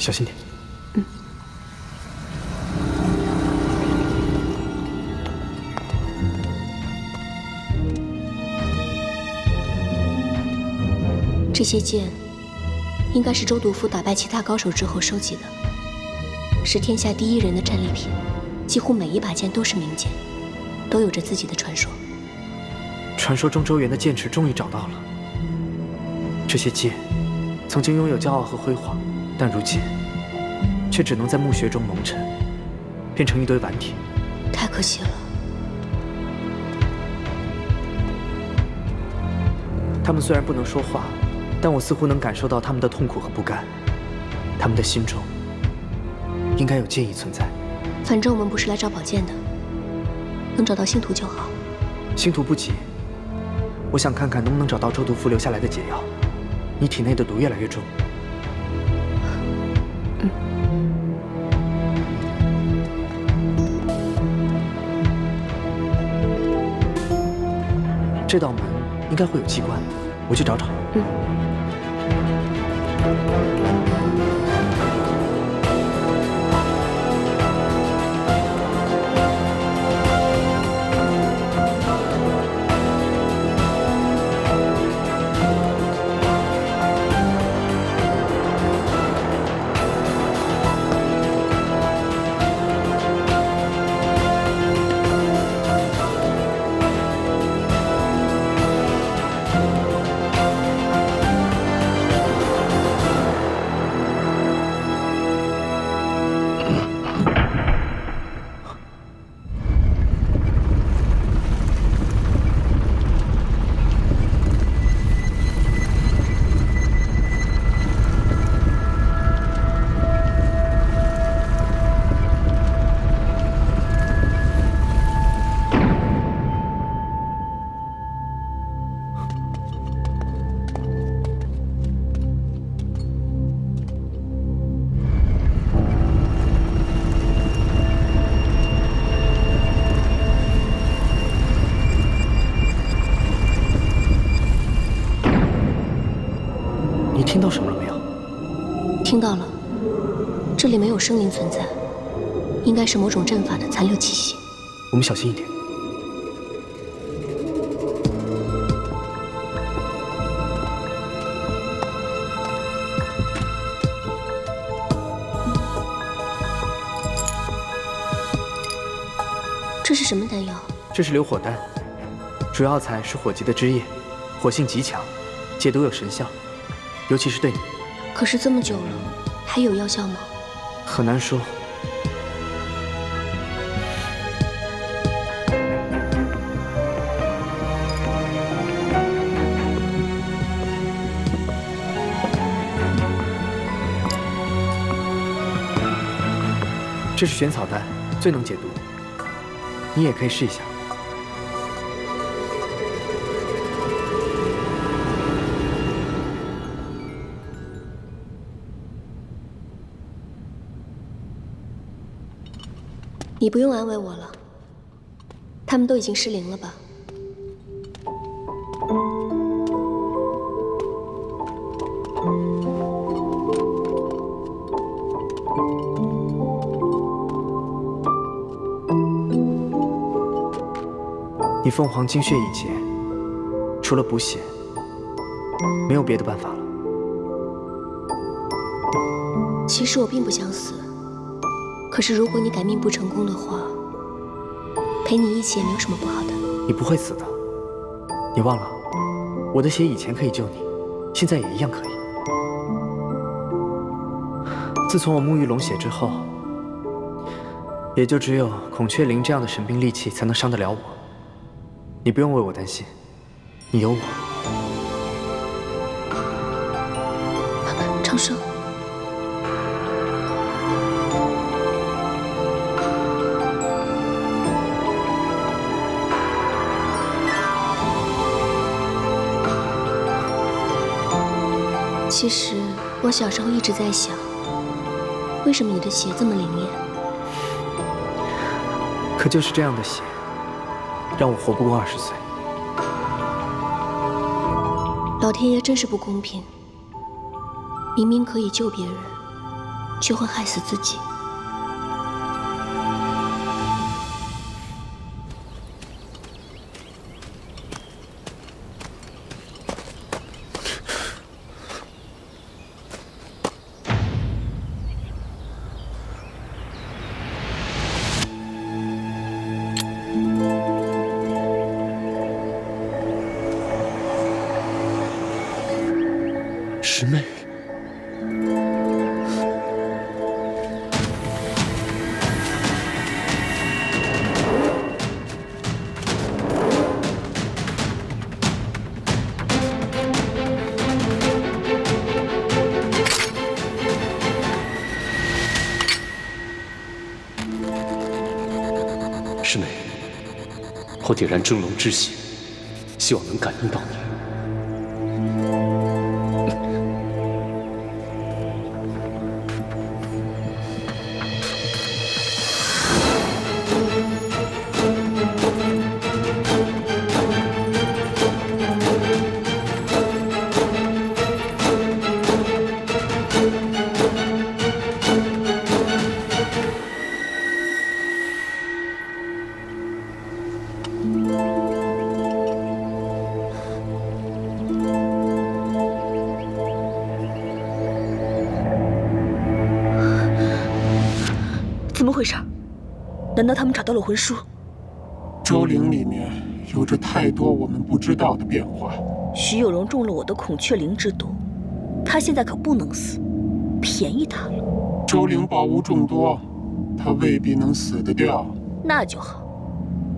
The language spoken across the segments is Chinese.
小心点。这些剑应该是周毒夫打败其他高手之后收集的，是天下第一人的战利品。几乎每一把剑都是名剑，都有着自己的传说。传说中周原的剑池终于找到了。这些剑曾经拥有骄傲和辉煌，但如今却只能在墓穴中蒙尘，变成一堆顽体。太可惜了。他们虽然不能说话，但我似乎能感受到他们的痛苦和不甘。他们的心中应该有剑意存在。反正我们不是来找宝剑的，能找到星图就好。星图不急，我想看看能不能找到周毒夫留下来的解药。你体内的毒越来越重。这道门应该会有机关，我去找找。听到什么了没有？听到了，这里没有生灵存在，应该是某种阵法的残留气息。我们小心一点。这是什么丹药？这是流火丹，主要材是火棘的枝叶，火性极强，解毒有神效。尤其是对你。可是这么久了，还有药效吗？很难说。这是玄草丹，最能解毒，你也可以试一下。你不用安慰我了，他们都已经失灵了吧？你凤凰精血已竭，除了补血，没有别的办法了。其实我并不想死。可是，如果你改命不成功的话，陪你一起也没有什么不好的。你不会死的，你忘了，我的血以前可以救你，现在也一样可以。自从我沐浴龙血之后，也就只有孔雀翎这样的神兵利器才能伤得了我。你不用为我担心，你有我。长生。其实我小时候一直在想，为什么你的血这么灵验？可就是这样的血，让我活不过20岁。老天爷真是不公平，明明可以救别人，就会害死自己。师妹，师妹，我点燃蒸笼之血，希望能感应到你。怎么回事？难道他们找到了魂书？周灵里面有着太多我们不知道的变化。徐有容中了我的孔雀灵之毒，他现在可不能死，便宜他了。周灵宝物众多，他未必能死得掉。那就好，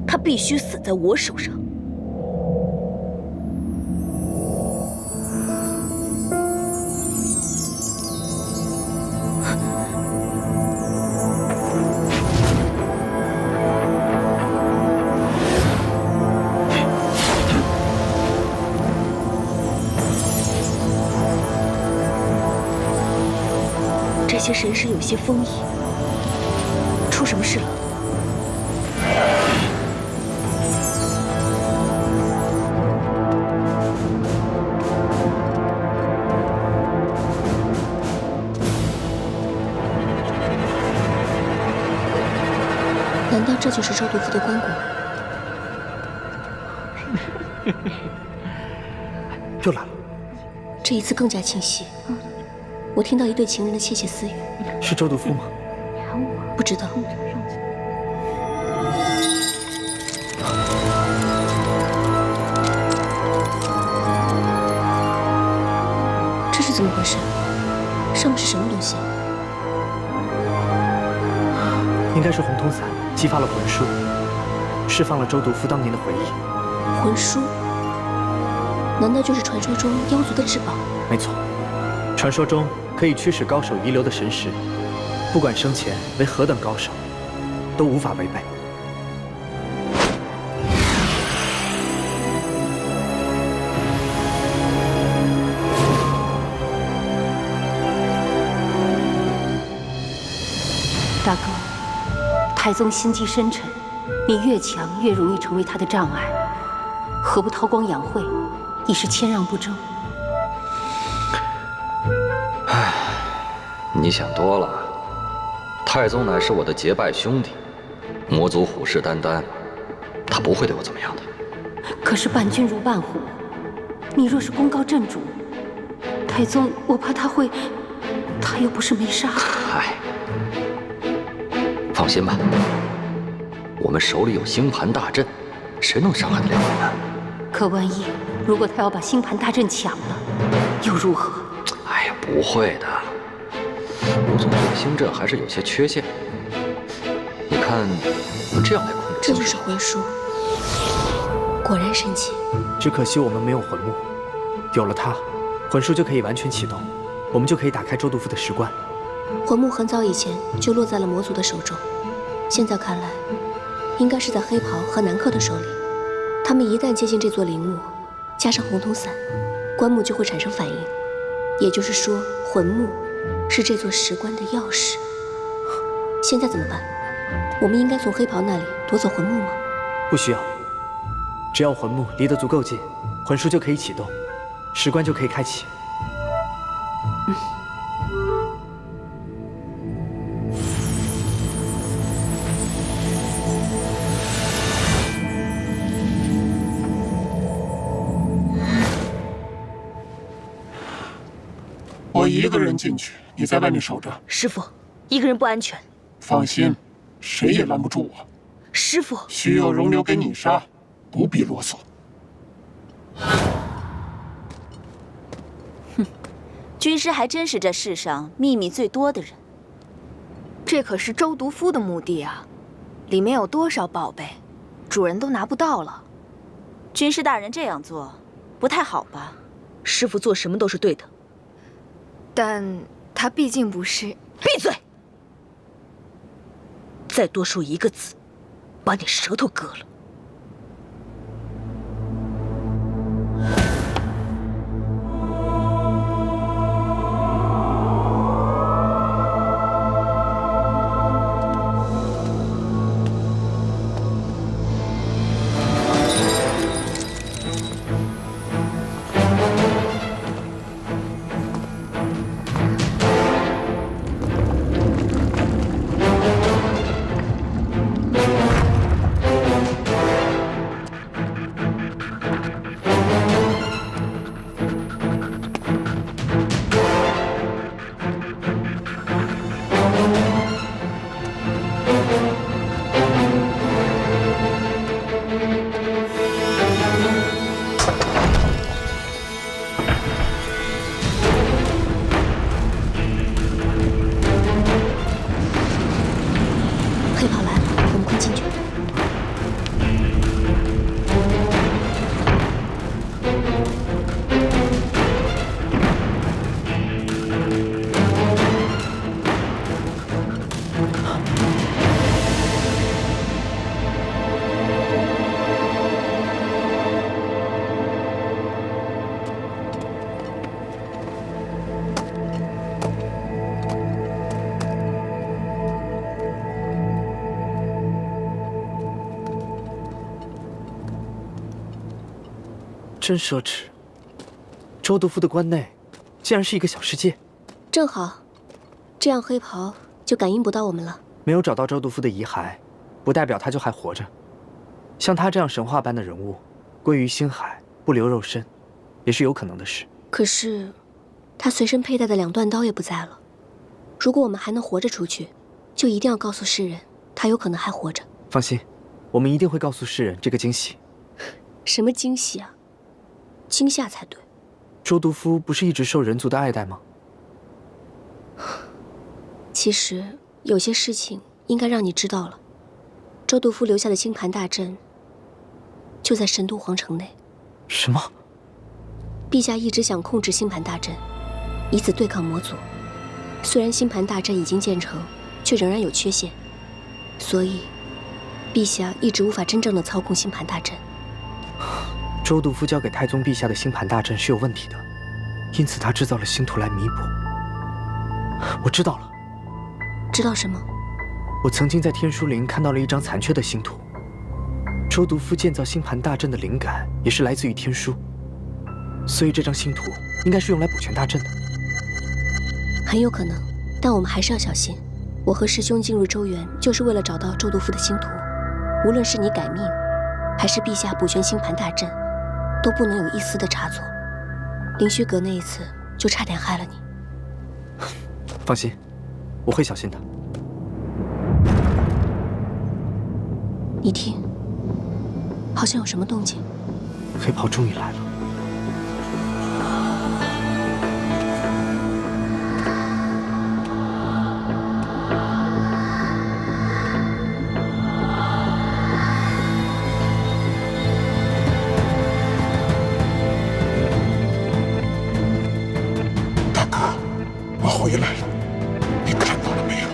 他必须死在我手上。这些神识有些封印，出什么事了？难道这就是周毒妇的棺椁？又来了，这一次更加清晰。我听到一对情人的窃窃私语。是周毒妇吗？不知道。这是怎么回事？上面是什么东西？应该是红铜伞激发了魂术，释放了周毒妇当年的回忆。魂书？难道就是传说中妖族的至宝？没错，传说中可以驱使高手遗留的神识，不管生前为何等高手，都无法违背。大哥，太宗心机深沉，你越强越容易成为他的障碍，何不韬光养晦，以示谦让不争？唉，你想多了。太宗乃是我的结拜兄弟，魔族虎视眈眈，他不会对我怎么样的。可是伴君如伴虎，你若是功高震主，太宗我怕他会，他又不是没杀。唉，放心吧，我们手里有星盘大阵，谁能伤害得了我们？可万一如果他要把星盘大阵抢了，又如何？哎呀，不会的。吴总这个星阵还是有些缺陷。你看，我们这样来控制。这就是魂书，果然神奇。只可惜我们没有魂木，有了它，魂术就可以完全启动，我们就可以打开周毒妇的石棺。魂木很早以前就落在了魔族的手中，现在看来，应该是在黑袍和南客的手里。他们一旦接近这座陵墓，加上红铜伞，棺木就会产生反应。也就是说，魂木是这座石棺的钥匙。现在怎么办？我们应该从黑袍那里夺走魂木吗？不需要，只要魂木离得足够近，魂术就可以启动，石棺就可以开启。我一个人进去，你在外面守着。师傅，一个人不安全。放心，谁也拦不住我。师傅，须有容留给你杀，不必啰嗦。军师还真是这世上秘密最多的人。这可是周毒夫的墓地啊，里面有多少宝贝，主人都拿不到了。军师大人这样做，不太好吧？师傅做什么都是对的，但他毕竟不是。闭嘴！再多说一个字，把你舌头割了。黑袍来了，我们快进去。真奢侈，周毒夫的关内竟然是一个小世界。正好，这样黑袍就感应不到我们了。没有找到周毒夫的遗骸，不代表他就还活着。像他这样神话般的人物，归于星海，不留肉身，也是有可能的事。可是，他随身佩戴的2段刀也不在了。如果我们还能活着出去，就一定要告诉世人，他有可能还活着。放心，我们一定会告诉世人这个惊喜。什么惊喜啊？惊吓才对。周毒夫不是一直受人族的爱戴吗？其实有些事情应该让你知道了。周毒夫留下的星盘大阵就在神都皇城内。什么？陛下一直想控制星盘大阵，以此对抗魔族。虽然星盘大阵已经建成，却仍然有缺陷，所以陛下一直无法真正的操控星盘大阵。周毒夫交给太宗陛下的星盘大阵是有问题的，因此他制造了星图来弥补。我知道了。知道什么？我曾经在天书林看到了一张残缺的星图。周毒夫建造星盘大阵的灵感也是来自于天书，所以这张星图应该是用来补全大阵的。很有可能，但我们还是要小心。我和师兄进入周原，就是为了找到周毒夫的星图。无论是你改命，还是陛下补全星盘大阵，都不能有一丝的差错。灵虚阁那一次就差点害了你。放心，我会小心的。你听，好像有什么动静。黑袍终于来了。回来了，你看到了没有？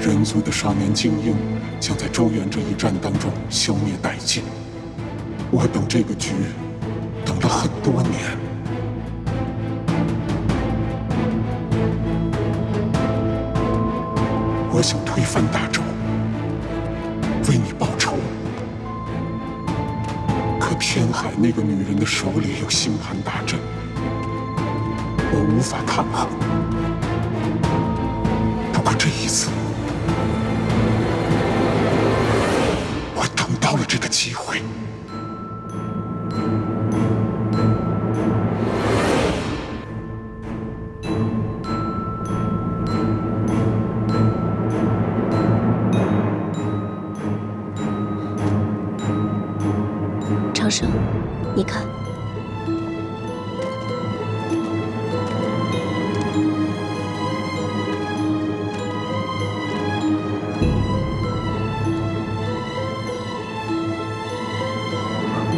人族的少年精英将在周原这一战当中消灭殆尽。我等这个局等了很多年。我想推翻大周，为你报仇。可天海那个女人的手里有星盘大阵，我无法抗衡。不过这一次，我等到了这个机会。你看，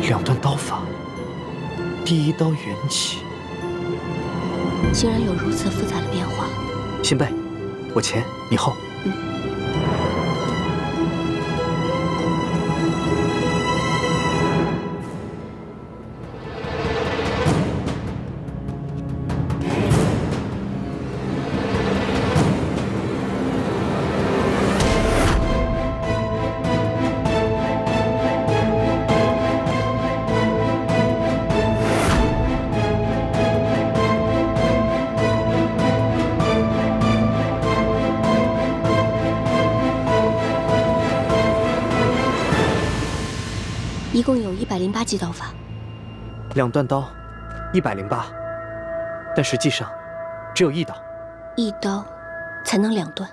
两段刀法，第一刀缘起，竟然有如此复杂的变化。先辈，我前，你后。一共有108级刀法，两段刀，108，但实际上只有一刀，一刀才能2段。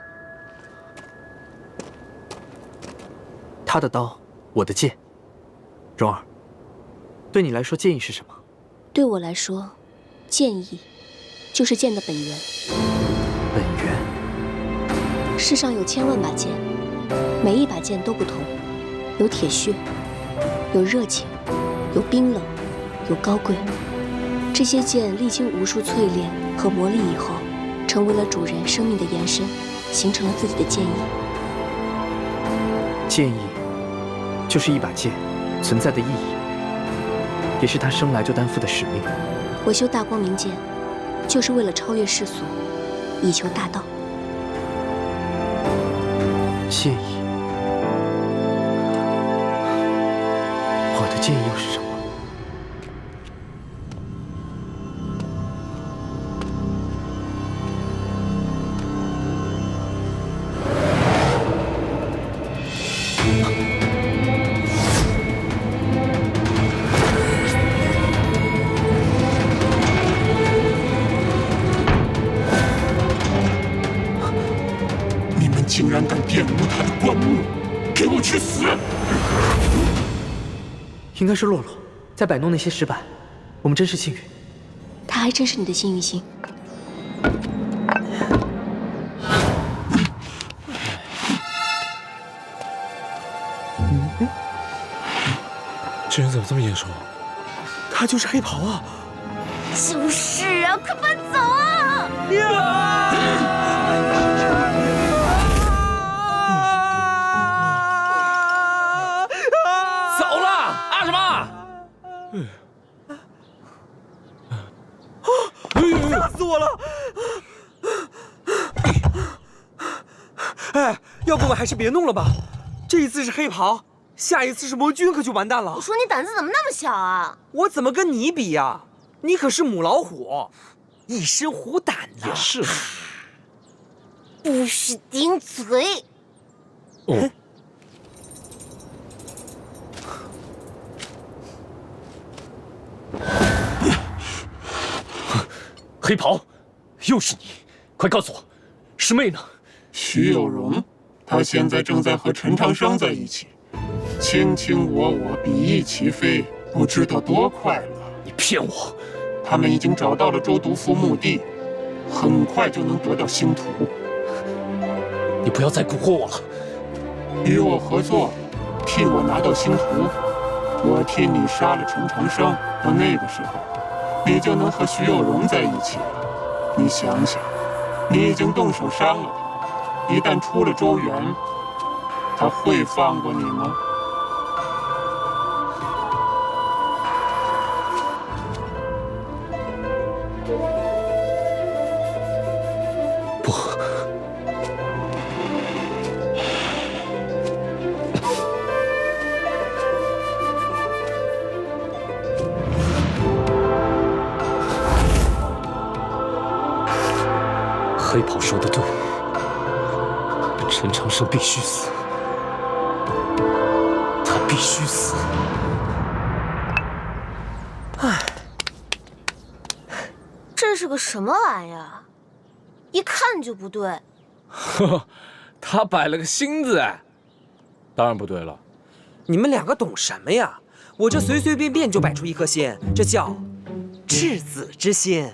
他的刀，我的剑。蓉儿，对你来说剑意是什么？对我来说，剑意就是剑的本源。本源。世上有千万把剑，每一把剑都不同，有铁血，有热情，有冰冷，有高贵。这些剑历经无数淬炼和磨砺以后，成为了主人生命的延伸，形成了自己的剑意。剑意就是一把剑存在的意义，也是他生来就担负的使命。我修大光明剑，就是为了超越世俗，以求大道。剑意，我的剑意又是什么？竟然敢玷污他的棺木，给我去死！应该是洛洛在摆弄那些石板，我们真是幸运。他还真是你的幸运星。这人怎么这么眼熟？他就是黑袍啊！就是啊，快搬走啊！走了，阿什么？吓死我了！哎，要不我们还是别弄了吧？这一次是黑袍，下一次是魔君，可就完蛋了。我说你胆子怎么那么小啊？我怎么跟你比呀？你可是母老虎，一身虎胆呢。也是。不许顶嘴！哦。黑袍，又是你！快告诉我，师妹呢？徐有容，她现在正在和陈长生在一起，卿卿我我，比翼齐飞，不知道多快乐。你骗我！他们已经找到了周毒夫墓地，很快就能得到星图。你不要再蛊惑我了。与我合作，替我拿到星图，我替你杀了陈长生。到那个时候，你就能和徐有容在一起了。你想想，你已经动手伤了他，一旦出了周原，他会放过你吗？不，黑袍说的对，陈长生必须死，他必须死。唉，这是个什么玩意儿？一看就不对。呵，他摆了个星字哎，当然不对了。你们两个懂什么呀？我这随随便便就摆出一颗心，这叫赤子之心。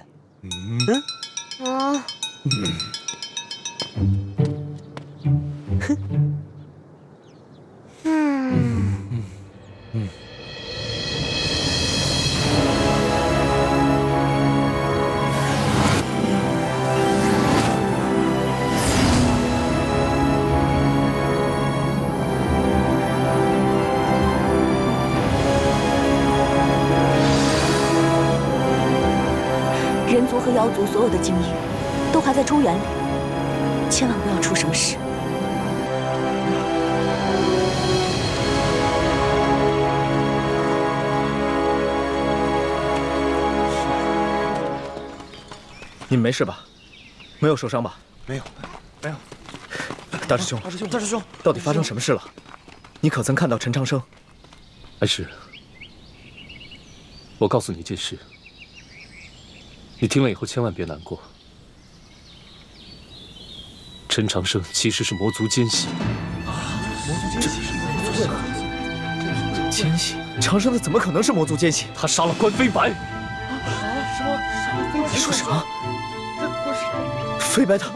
人族和妖族所有的精英都还在周原里，千万不要出什么事。你们没事吧？没有受伤吧？没有。大师兄，大师兄，到底发生什么事了？你可曾看到陈长生？安石，我告诉你一件事，你听了以后千万别难过。陈长生其实是魔族奸细。奸细？长生的怎么可能是魔族奸细？他杀了关飞白。你说什么？飞白他？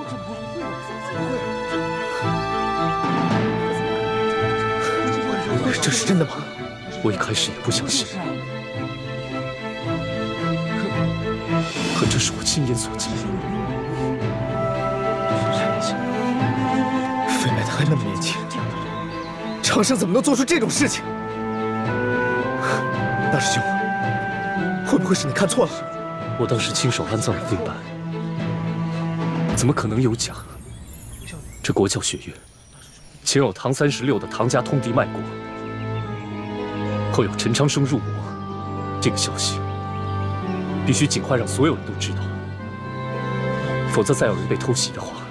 这是真的吗？我一开始也不相信，可这是我亲眼所见。飞白他还那么年轻，长生怎么能做出这种事情？大师兄，会不会是你看错了？我当时亲手安葬了飞白，怎么可能有假？这国教学院前有唐36的唐家通敌卖国，后有陈长生入魔，这个消息必须尽快让所有人都知道，否则再有人被偷袭的话，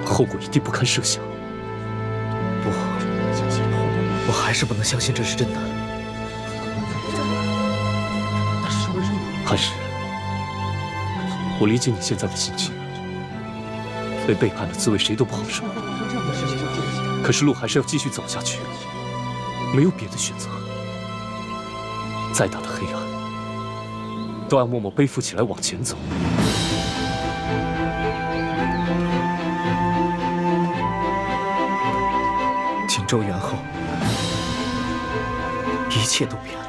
后果一定不堪设想。不，我还是不能相信这是真的。韩石，我理解你现在的心情，被背叛的滋味谁都不好受。可是路还是要继续走下去，没有别的选择。再大的黑暗，都要默默背负起来往前走。进周原后，一切都变了。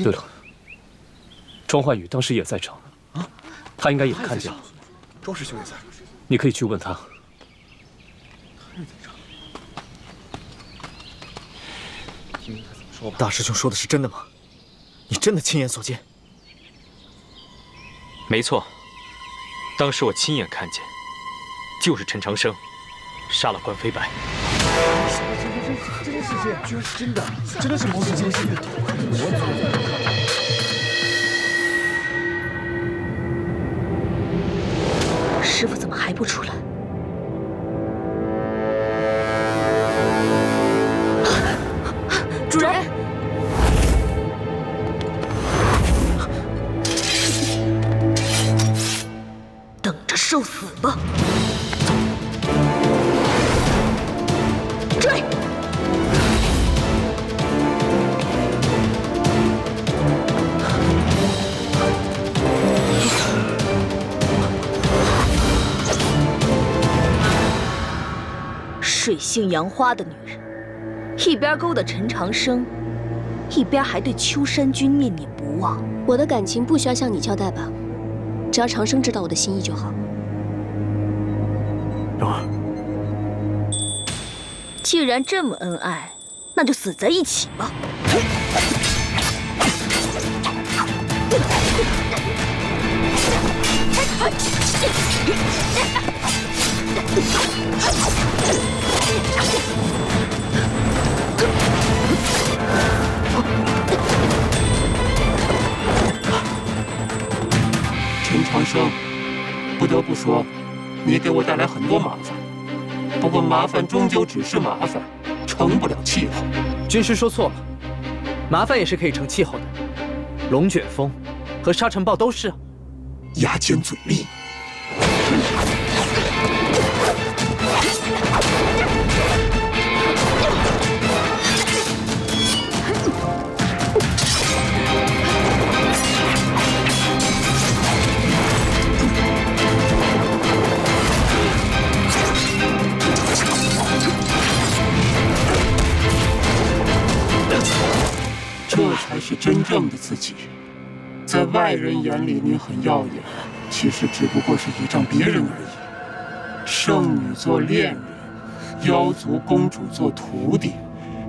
对了，庄焕宇当时也在场，他应该也看见了。庄师兄也在，你可以去问他。大师兄说的是真的吗？你真的亲眼所见？没错，当时我亲眼看见，就是陈长生杀了关飞白。真是这样，居然是真的，真的是魔族奸细。师傅怎么还不出来？主人，等着受死吧！追！水性杨花的女人，一边勾搭陈长生，一边还对秋山君念念不忘。我的感情不需要向你交代吧？只要长生知道我的心意就好。蓉儿，既然这么恩爱，那就死在一起吧。陈长生，不得不说，你给我带来很多麻烦。不过麻烦终究只是麻烦，成不了气候。军师说错了，麻烦也是可以成气候的。龙卷风和沙尘暴都是。牙尖嘴利。这才是真正的自己。在外人眼里你很耀眼，其实只不过是倚仗别人而已。圣女做恋人，妖族公主做徒弟，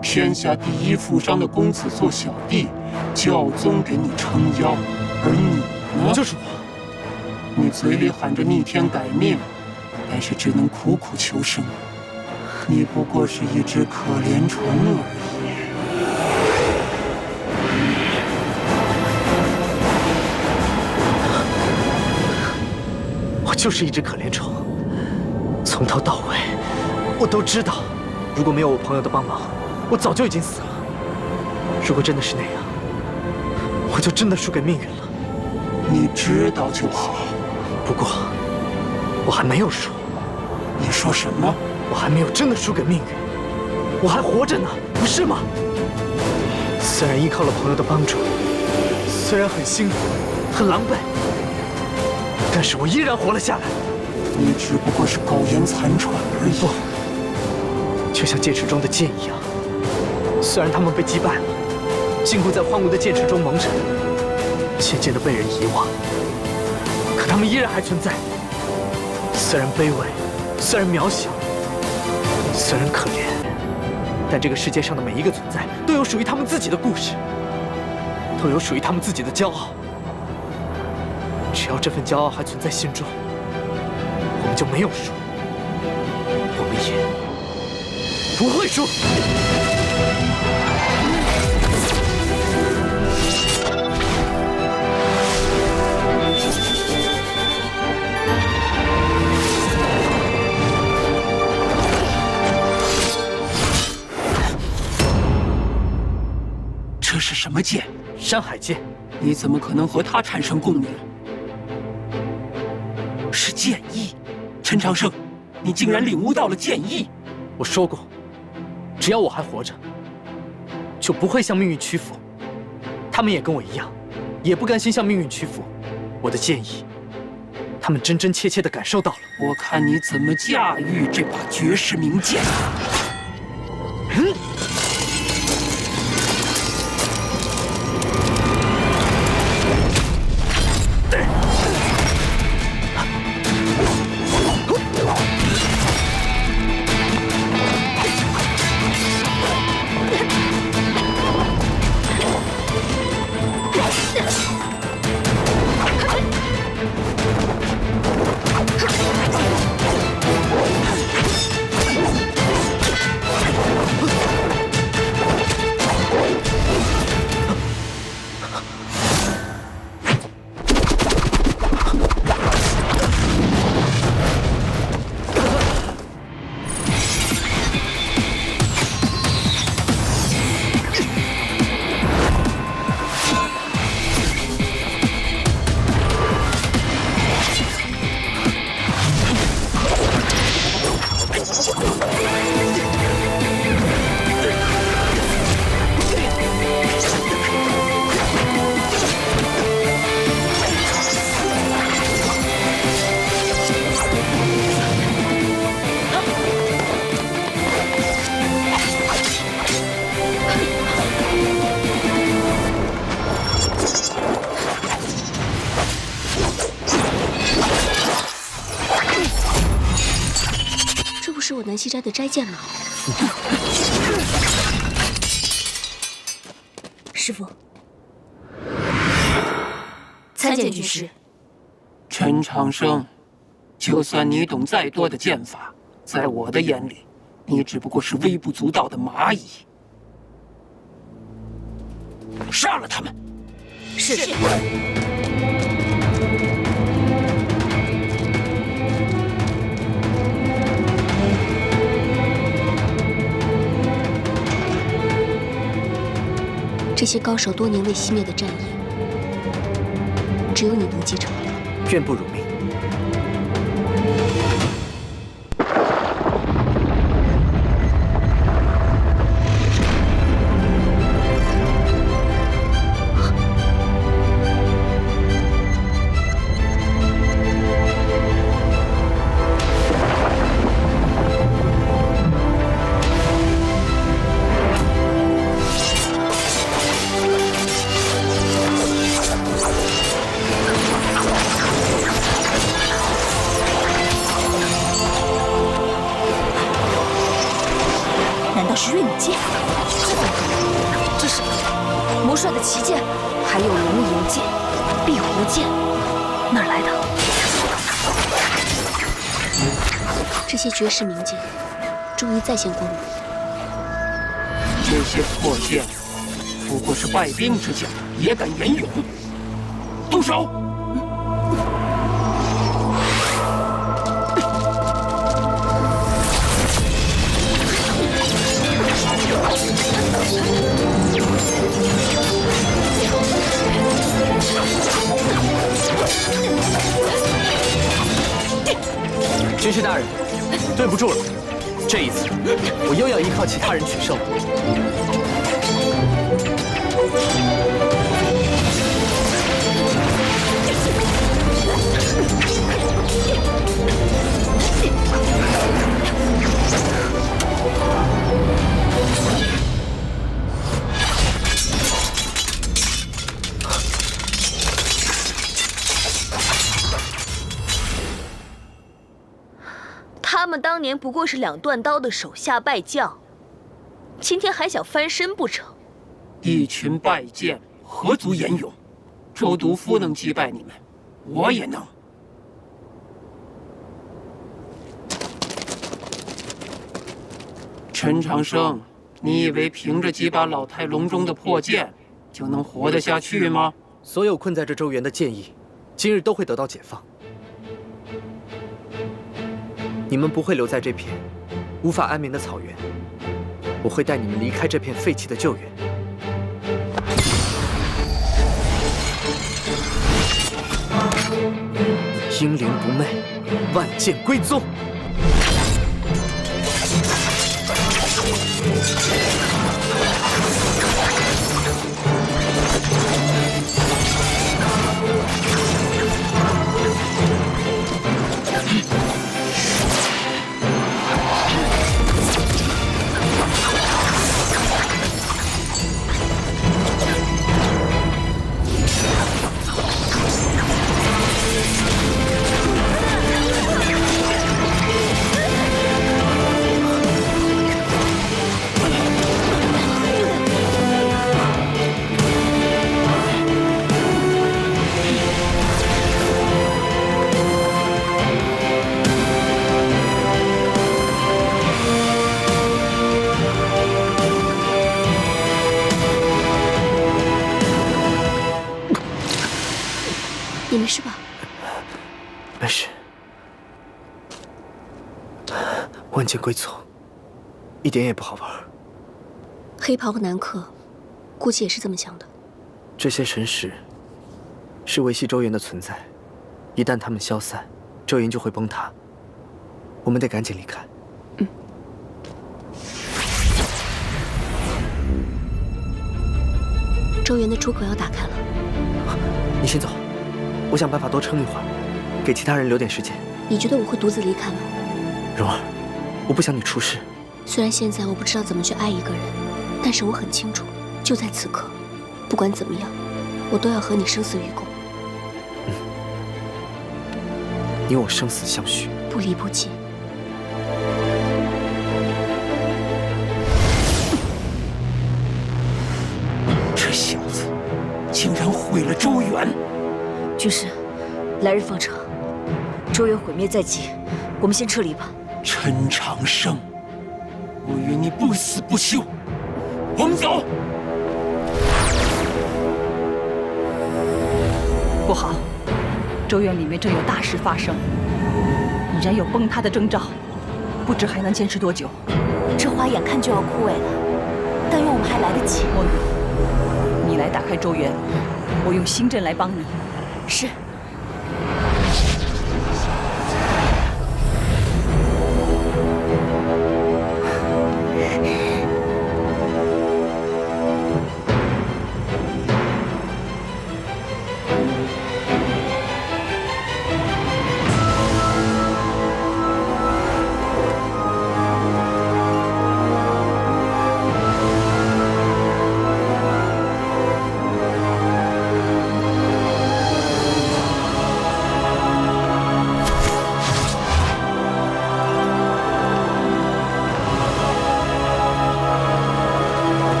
天下第一富商的公子做小弟，教宗给你撑腰，而你呢？就是我。你嘴里喊着逆天改命，但是只能苦苦求生。你不过是一只可怜虫而已。我就是一只可怜虫，从头到尾，我都知道，如果没有我朋友的帮忙，我早就已经死了。如果真的是那样，我就真的输给命运了。你知道就好。不过，我还没有输。你说什么？我还没有真的输给命运，我还活着呢，不是吗？虽然依靠了朋友的帮助，虽然很辛苦，很狼狈，但是我依然活了下来。你只不过是苟延残喘而已。不，就像剑池中的剑一样，虽然他们被击败了，禁锢在荒芜的剑池中蒙尘，渐渐地被人遗忘，可他们依然还存在。虽然卑微，虽然渺小，虽然可怜，但这个世界上的每一个存在都有属于他们自己的故事，都有属于他们自己的骄傲。只要这份骄傲还存在心中，我们就没有输，我们也不会输。这是什么剑？山海剑。你怎么可能和它产生共鸣？是剑意。陈长生，你竟然领悟到了剑意。我说过，只要我还活着，就不会向命运屈服。他们也跟我一样，也不甘心向命运屈服。我的剑意，他们真真切切地感受到了。我看你怎么驾驭这把绝世名剑。是我南溪斋的斋剑吗？师父，参见军师。陈长生，就算你懂再多的剑法，在我的眼里，你只不过是微不足道的蚂蚁。杀了他们！是。这些高手多年未熄灭的战役，只有你能继承。愿不辱命。难道是月女剑？这怎么可能？这是魔帅的奇剑，还有龙吟剑、碧湖剑，哪儿来的？这些绝世名剑，终于再现光荣。这些破剑，不过是败兵之将，也敢言勇？动手！军师大人，对不住了，这一次我又要依靠其他人取胜了。他们当年不过是2断刀的手下败将，今天还想翻身不成？一群败将，何足言勇？周毒夫能击败你们，我也能。陈长生，你以为凭着几把老态龙钟的破剑就能活得下去吗？所有困在这周原的剑意，今日都会得到解放。你们不会留在这片无法安眠的草原，我会带你们离开这片废弃的旧园。英灵不昧，万剑归宗。你没事吧？没事。万剑归宗，一点也不好玩。黑袍和南客，估计也是这么想的。这些神识是维系周原的存在，一旦他们消散，周原就会崩塌。我们得赶紧离开。周原的出口要打开了。你先走，我想办法多撑一会儿，给其他人留点时间。你觉得我会独自离开吗？蓉儿，我不想你出事。虽然现在我不知道怎么去爱一个人，但是我很清楚，就在此刻，不管怎么样，我都要和你生死与共。你我生死相许，不离不弃。这小子竟然毁了周原！军师，来日方长，周原毁灭在即，我们先撤离吧。陈长生，我与你不死不休，我们走。不好，周原里面正有大事发生，已然有崩塌的征兆，不知还能坚持多久。这花眼看就要枯萎了，但愿我们还来得及。墨雨，你来打开周原，我用星阵来帮你。是。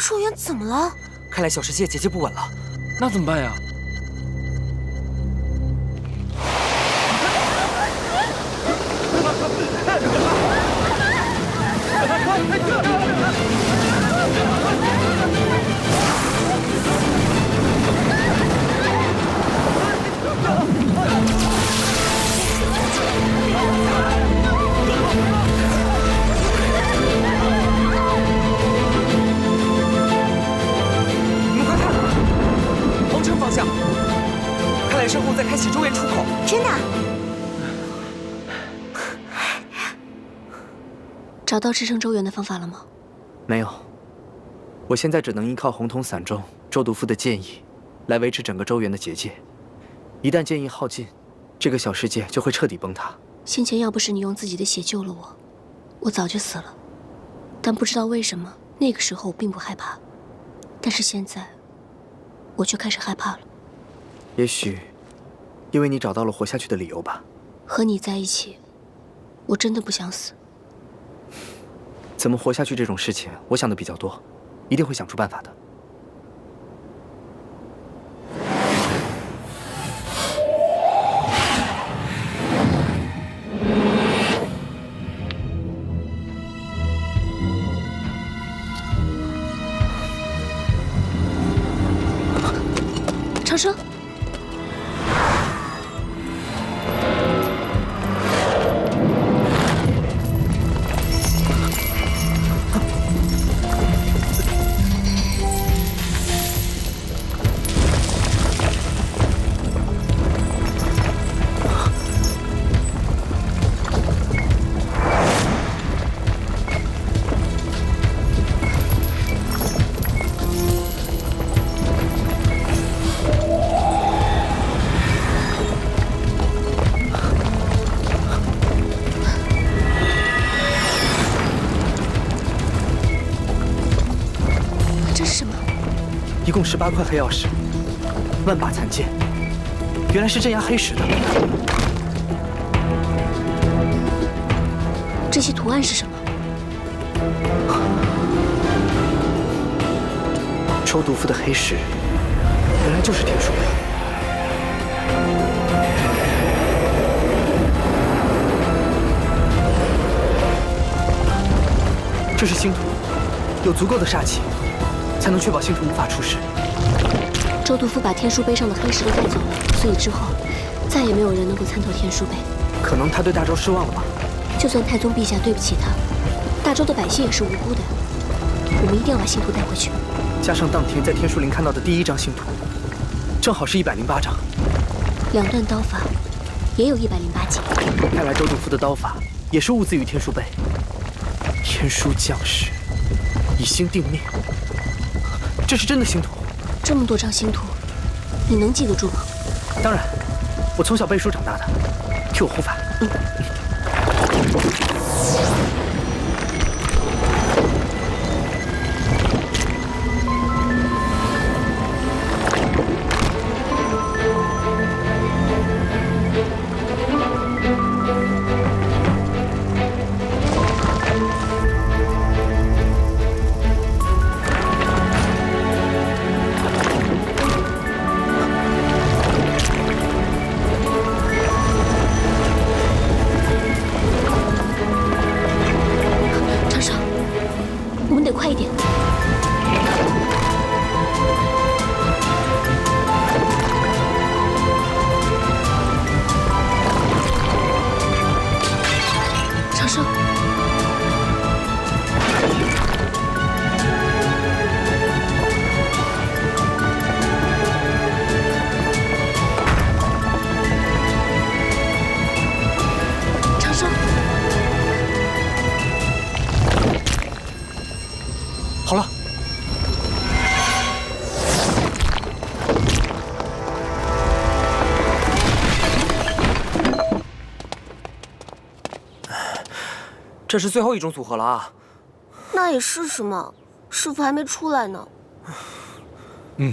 周元怎么了？看来小世界结界不稳了，那怎么办呀？你们快看，皇城方向，看来身后在开启周元出口。真的？找到支撑周元的方法了吗？没有。我现在只能依靠红铜伞中周毒妇的剑意，来维持整个周元的结界。一旦剑意耗尽，这个小世界就会彻底崩塌。先前要不是你用自己的血救了我，我早就死了。但不知道为什么，那个时候我并不害怕，但是现在，我却开始害怕了。也许，因为你找到了活下去的理由吧。和你在一起，我真的不想死。怎么活下去这种事情，我想的比较多，一定会想出办法的。长生，这是什么？一共18块黑曜石，万把残剑，原来是镇压黑石的。这些图案是什么？周毒妇的黑石，原来就是天书碑。这是星图，有足够的煞气，才能确保星图无法出事。周毒妇把天书碑上的黑石都带走了，所以之后再也没有人能够参透天书碑。可能他对大周失望了吧？就算太宗陛下对不起他，大周的百姓也是无辜的。我们一定要把星图带回去。加上当天在天书林看到的第1张星图，正好是108张。2段刀法也有108级。看来周毒妇的刀法也是物自于天书碑。天书降世，以星定命，这是真的星图。这么多张星图，你能记得住吗？当然，我从小背书长大的。替我护法。快一点！长生，长生。好了，这是最后一种组合了啊！那也是什么？师傅还没出来呢。嗯。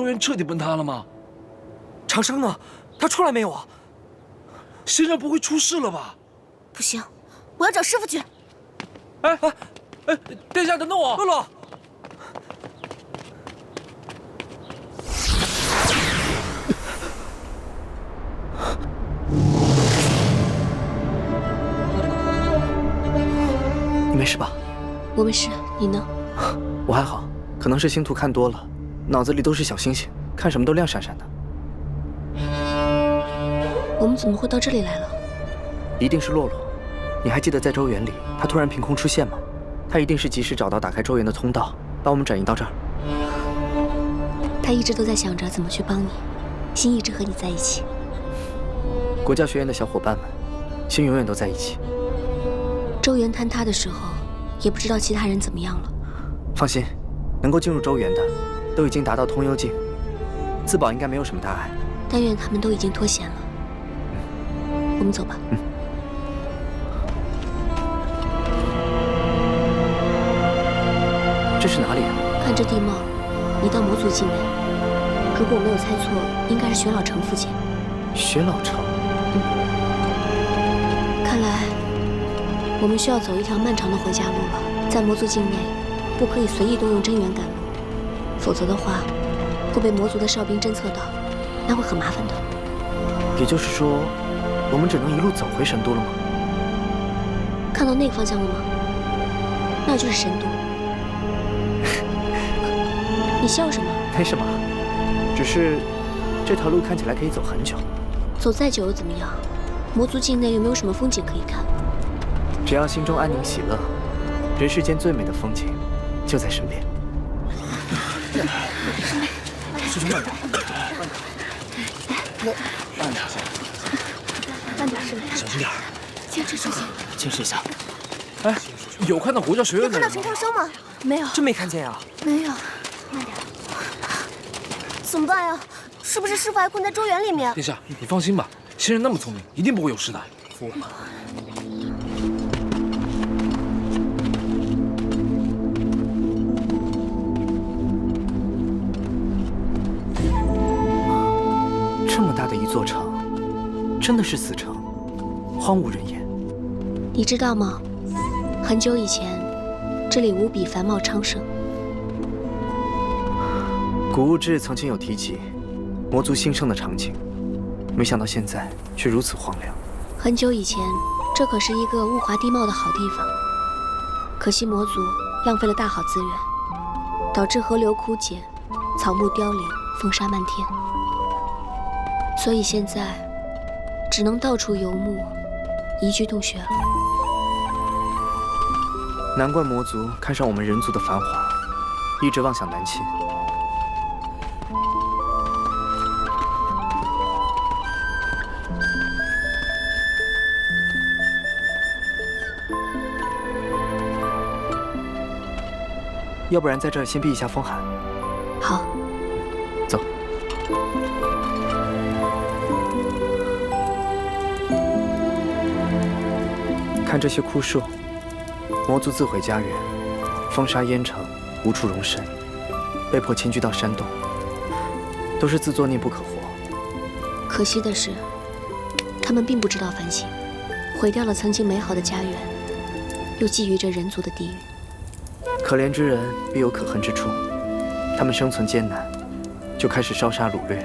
周元彻底崩塌了吗？长生呢？他出来没有啊？仙人不会出事了吧？不行，我要找师傅去。哎，殿下等等我，洛洛。你没事吧？我没事，你呢？我还好，可能是星图看多了，脑子里都是小星星，看什么都亮闪闪的。我们怎么会到这里来了？一定是洛洛。你还记得在周园里，他突然凭空出现吗？他一定是及时找到打开周园的通道，把我们转移到这儿。他一直都在想着怎么去帮你，心一直和你在一起。国教学院的小伙伴们，心永远都在一起。周园坍塌的时候，也不知道其他人怎么样了。放心，能够进入周园的，都已经达到通幽境，自保应该没有什么大碍。但愿他们都已经脱险了。我们走吧。这是哪里啊？看这地貌，你到魔族境内。如果我没有猜错，应该是雪老城附近。雪老城。看来我们需要走一条漫长的回家路了。在魔族境内，不可以随意动用真元赶路，否则的话会被魔族的哨兵侦测到，那会很麻烦的。也就是说，我们只能一路走回神都了吗？看到那个方向了吗？那就是神都。你笑什么？没什么，只是这条路看起来可以走很久。走再久又怎么样？魔族境内又没有什么风景可以看。只要心中安宁喜乐，人世间最美的风景就在身边。师兄慢点，慢点，慢点，师妹，小心点，坚持住，坚持一下。哎，有看到国教学院的人吗？有看到陈长生吗？没有，真没看见啊。没有，慢点。怎么办呀？是不是师傅还困在周园里面？殿下，你放心吧，仙人那么聪明，一定不会有事的。服我。这么大的一座城，真的是死城，荒无人烟。你知道吗？很久以前，这里无比繁茂昌盛。古物志曾经有提及魔族兴盛的场景，没想到现在却如此荒凉。很久以前，这可是一个物华地貌的好地方，可惜魔族浪费了大好资源，导致河流枯竭，草木凋零，风沙漫天。所以现在只能到处游牧，移居洞穴了。难怪魔族看上我们人族的繁华，一直妄想南侵。要不然在这儿先避一下风寒。好，走。看这些枯树，魔族自毁家园，风沙淹城，无处容身，被迫迁居到山洞，都是自作孽不可活。可惜的是，他们并不知道反省，毁掉了曾经美好的家园，又觊觎着人族的地狱。可怜之人必有可恨之处，他们生存艰难，就开始烧杀掳掠，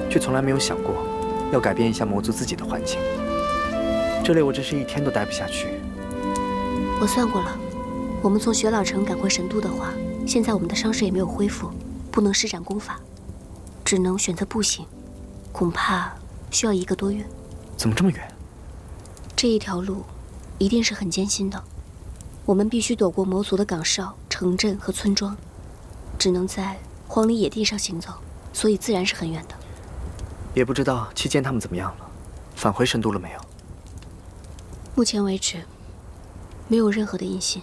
却从来没有想过要改变一下魔族自己的环境。这里我真是一天都待不下去。我算过了，我们从雪老城赶回神都的话，现在我们的伤势也没有恢复，不能施展功法，只能选择步行，恐怕需要1个多月。怎么这么远？这一条路一定是很艰辛的，我们必须躲过魔族的岗哨、城镇和村庄，只能在荒里野地上行走，所以自然是很远的。也不知道期间他们怎么样了，返回神都了没有？目前为止，没有任何的音信，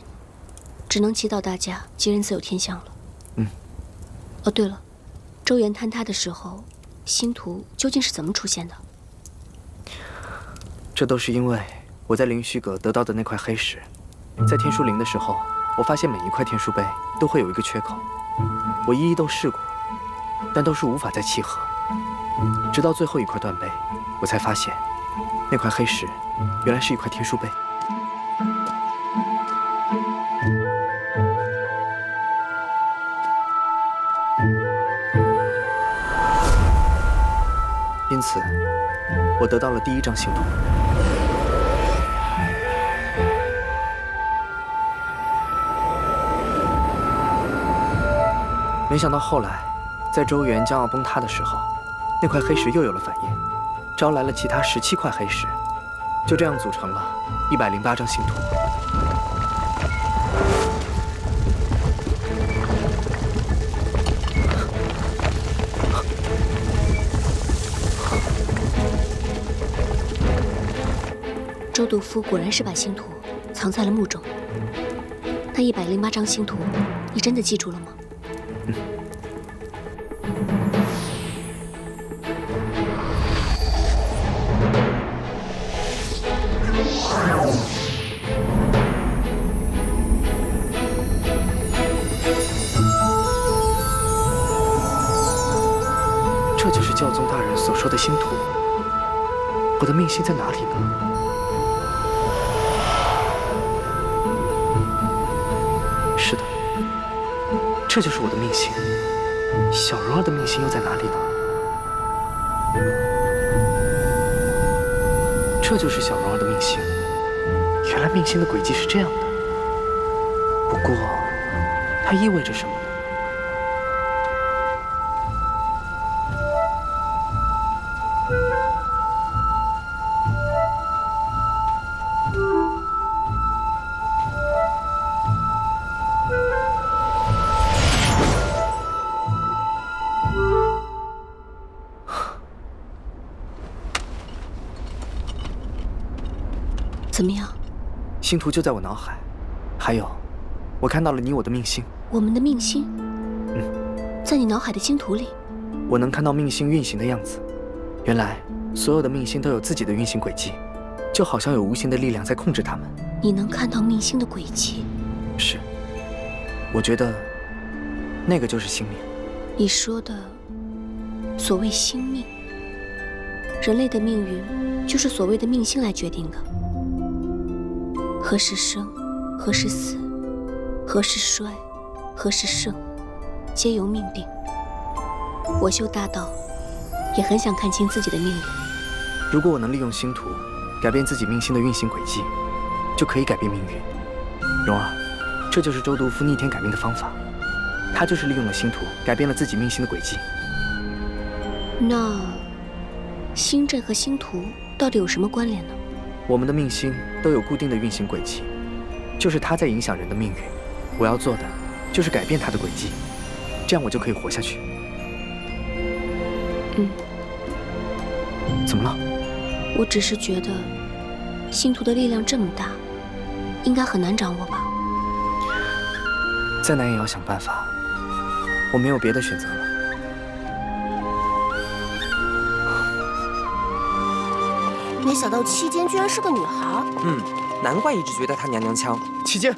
只能祈祷大家吉人自有天相了。哦，对了，周原坍塌的时候，星图究竟是怎么出现的？这都是因为我在灵虚阁得到的那块黑石，在天书灵的时候，我发现每一块天书碑都会有一个缺口，我一一都试过，但都是无法再契合。直到最后一块断碑，我才发现，那块黑石原来是一块天书碑。因此，我得到了第1张星图。没想到后来，在周原将要崩塌的时候，那块黑石又有了反应，招来了其他17块黑石，就这样组成了108张星图。周督夫果然是把星图藏在了墓中。那108张星图，你真的记住了吗？这就是教宗大人所说的星图。我的命星在哪里呢？是的，这就是我的命星。小蓉儿的命星又在哪里呢？这就是小蓉儿的命星。原来命星的轨迹是这样的。不过，它意味着什么呢？怎么样？星图就在我脑海，还有，我看到了你我的命星。我们的命星？在你脑海的星图里。我能看到命星运行的样子。原来，所有的命星都有自己的运行轨迹，就好像有无形的力量在控制它们。你能看到命星的轨迹？是。我觉得，那个就是星命。你说的所谓星命，人类的命运就是所谓的命星来决定的。何时生，何时死，何时衰，何时盛，皆由命定。我修大道，也很想看清自己的命运。如果我能利用星图改变自己命星的运行轨迹，就可以改变命运。蓉儿，这就是周督夫逆天改命的方法。他就是利用了星图改变了自己命星的轨迹。那星阵和星图到底有什么关联呢？我们的命星都有固定的运行轨迹，就是它在影响人的命运。我要做的就是改变它的轨迹，这样我就可以活下去。怎么了？我只是觉得星图的力量这么大，应该很难掌握吧。再难也要想办法，我没有别的选择了。没想到七间居然是个女孩。难怪一直觉得她娘娘腔。七间，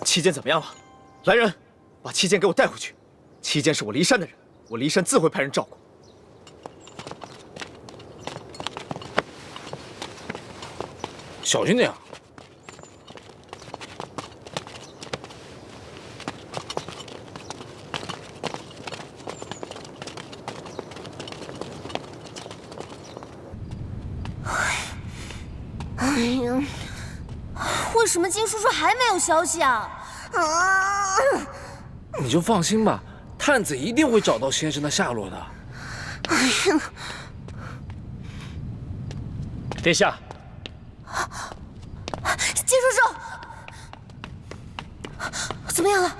七间怎么样了？来人，把七间给我带回去。七间是我骊山的人，我骊山自会派人照顾。小心点啊！哎呀，为什么金叔叔还没有消息啊？你就放心吧，探子一定会找到先生的下落的。哎呀，殿下，金叔叔，怎么样了？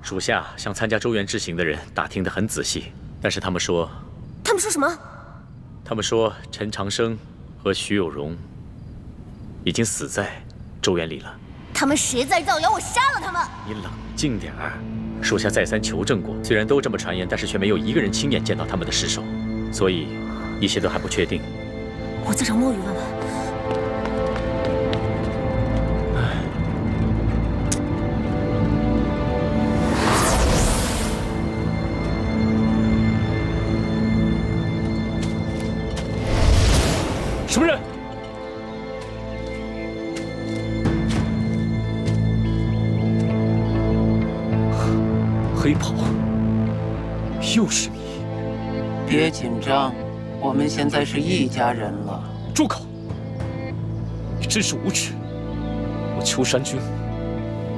属下向参加周原之行的人打听得很仔细，但是他们说什么？他们说陈长生和徐有容已经死在周原里了。他们谁在造谣？我杀了他们！你冷静点儿。属下再三求证过，虽然都这么传言，但是却没有一个人亲眼见到他们的尸首，所以一切都还不确定。我再找墨雨问问。什么人？黑袍，又是你！别紧张，我们现在是一家人了。住口！你真是无耻！我秋山君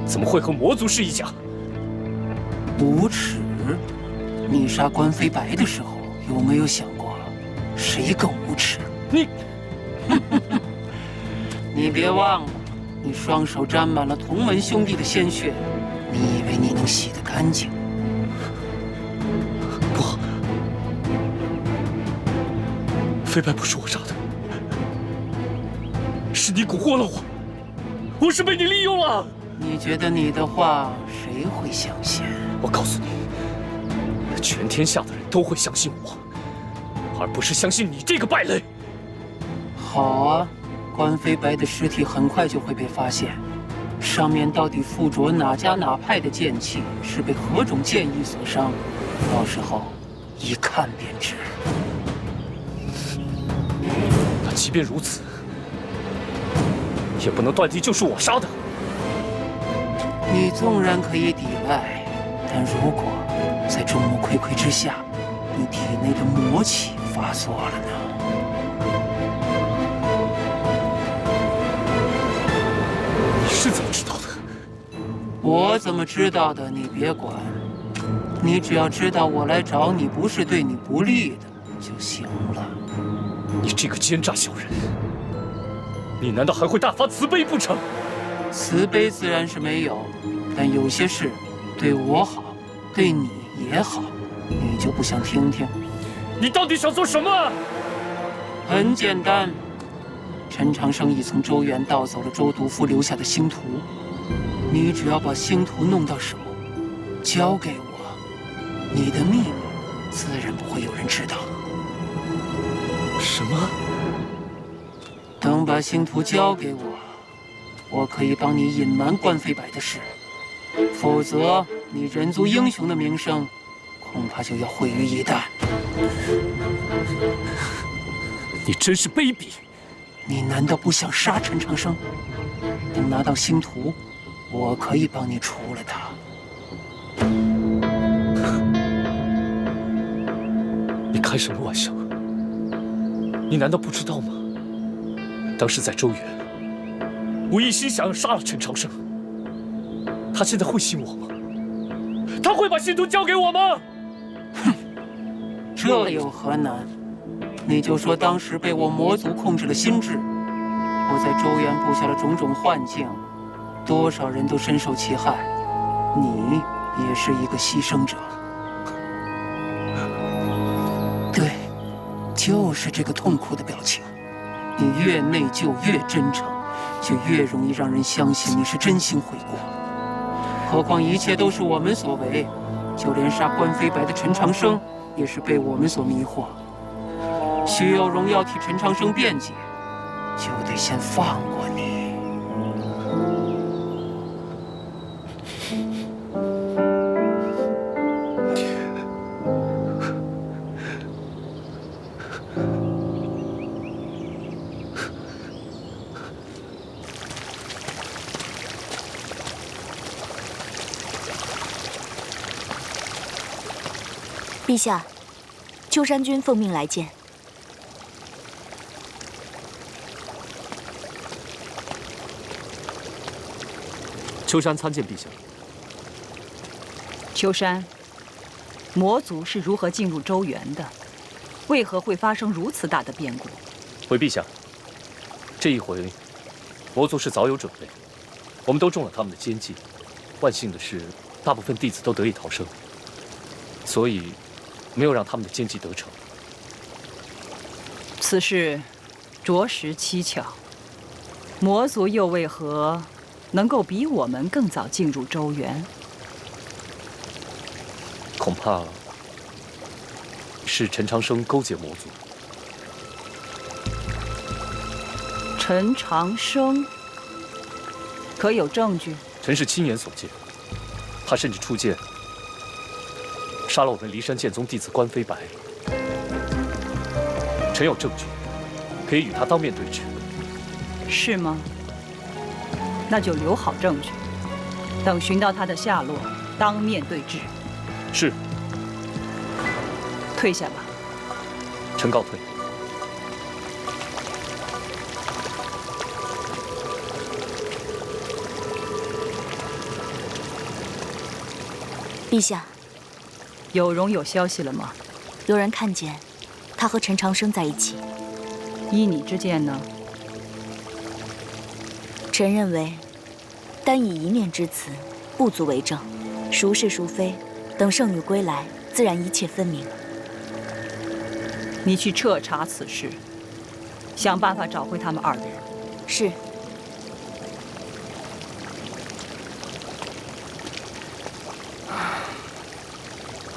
怎么会和魔族是一家？无耻！你杀关飞白的时候，有没有想过谁更无耻？你，你别忘了，你双手沾满了同门兄弟的鲜血，你以为你能洗得干净？不，飞白不是我杀的，是你蛊惑了我，我是被你利用了。你觉得你的话谁会相信？我告诉你，全天下的人都会相信我，而不是相信你这个败类。好啊，关飞白的尸体很快就会被发现，上面到底附着哪家哪派的剑气，是被何种剑意所伤，到时候一看便知。那即便如此，也不能断定就是我杀的。你纵然可以抵赖，但如果在众目睽睽之下，你体内的魔气发作了呢？你是怎么知道的？我怎么知道的？你别管，你只要知道我来找你不是对你不利的就行了。你这个奸诈小人，你难道还会大发慈悲不成？慈悲自然是没有，但有些事对我好，对你也好，你就不想听听？你到底想做什么？很简单，陈长生已从周原盗走了周毒夫留下的星图，你只要把星图弄到手，交给我，你的秘密自然不会有人知道。什么？等把星图交给我，我可以帮你隐瞒关飞白的事，否则你人族英雄的名声恐怕就要毁于一旦。你真是卑鄙！你难道不想杀陈长生？等拿到星图，我可以帮你除了他。你开什么玩笑？你难道不知道吗？当时在周原，我一心想要杀了陈长生。他现在会信我吗？他会把星图交给我吗？哼，这有何难？你就说当时被我魔族控制了心智，我在周原布下了种种幻境，多少人都深受其害，你也是一个牺牲者。对，就是这个痛苦的表情。你越内疚越真诚，就越容易让人相信你是真心悔过。何况一切都是我们所为，就连杀关飞白的陈长生也是被我们所迷惑。徐有荣要替陈长生辩解，就得先放过你。陛下，秋山君奉命来见。秋山参见陛下。秋山，魔族是如何进入周原的？为何会发生如此大的变故？回陛下，这一回，魔族是早有准备，我们都中了他们的奸计。万幸的是，大部分弟子都得以逃生，所以没有让他们的奸计得逞。此事着实蹊跷，魔族又为何能够比我们更早进入周原？恐怕是陈长生勾结魔族。陈长生，可有证据？臣是亲眼所见，他甚至出剑杀了我们骊山剑宗弟子关飞白。臣有证据，可以与他当面对质。是吗？那就留好证据，等寻到他的下落，当面对质。是。退下吧。臣告退。陛下，有容有消息了吗？有人看见他和陈长生在一起。依你之见呢？臣认为，单以一面之词不足为证，孰是孰非，等圣女归来，自然一切分明。你去彻查此事，想办法找回他们2人。是。